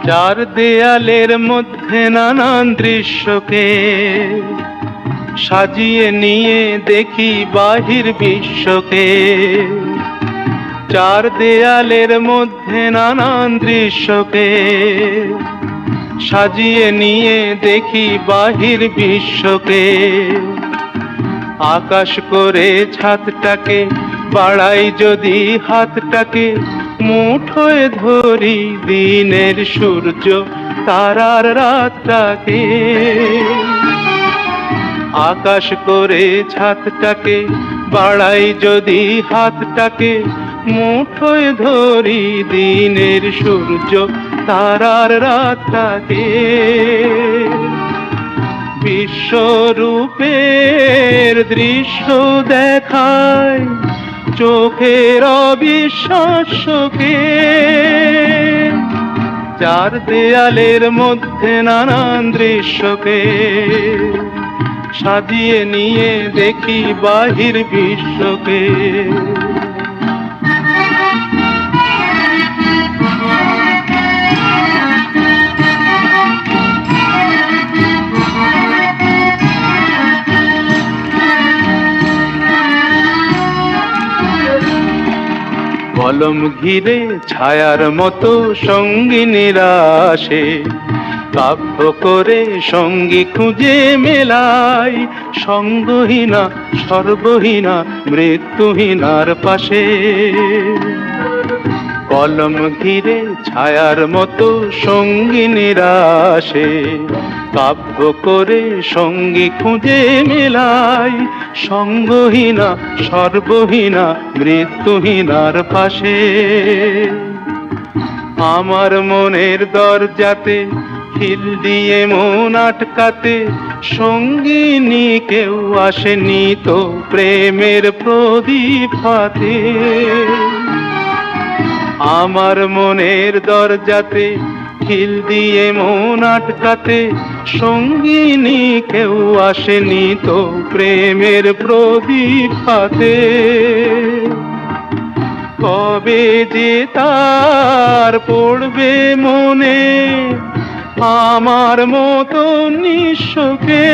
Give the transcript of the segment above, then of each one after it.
চার দেয়ালের মধ্যে নানান দৃশ্যকে সাজিয়ে নিয়ে দেখি বাহির বিশ্বকে। চার দেয়ালের মধ্যে নানান দৃশ্যকে সাজিয়ে নিয়ে দেখি বাহির বিশ্বকে। আকাশ করে ছাদটাকে বাড়াই যদি হাতটাকে, মুঠোয় ধরি দিনের সূর্য তারার রাতটাকে। আকাশ করে ছাদটাকে বাড়াই যদি হাতটাকে, মুঠোয় ধরি দিনের সূর্য তারার রাতটাকে। বিশ্বরূপের দৃশ্য দেখায় চোখের অবিশ্বাস্যকে। চার দেয়ালের মধ্যে নানান দৃশ্যকে সাজিয়ে নিয়ে দেখি বাহির বিশ্বকে। কলম ঘিরে ছায়ার মতো সঙ্গিনীরা আসে, কাব্য করে সঙ্গী খুঁজে মেলাই। সঙ্গহীনা সর্বহীনা মৃত্যুহীনার পাশে। কলম ঘিরে ছায়ার মতো সঙ্গিনীরা আসে, কাব্য করে সঙ্গী খুঁজে মেলাই। সঙ্গহীনা সর্বহীনা মৃত্যুহীনার পাশে। আমার মনের দরজাতে খিল দিয়ে মন আটকাতে, সঙ্গিনী কেউ আসেনি তো প্রেমের প্রদীপ হাতে। আমার মনের দরজাতে খিল দিয়ে মন আটকাতে, সঙ্গিনী কেউ আসেনি তো প্রেমের প্রদীপ হাতে। কবে যে তার পড়বে মনে আমার মতো নিঃস্বকে।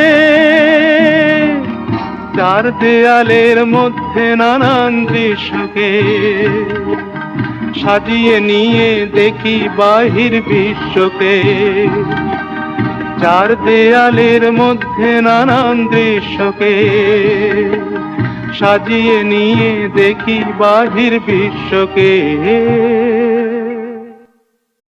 চার দেয়ালের মধ্যে নানান দৃশ্যকে সাজিয়ে নিয়ে দেখি বাহির বিশ্বকে। চার দেয়ালের মধ্যে নানান দৃশ্যকে সাজিয়ে নিয়ে দেখি বাহির বিশ্বকে।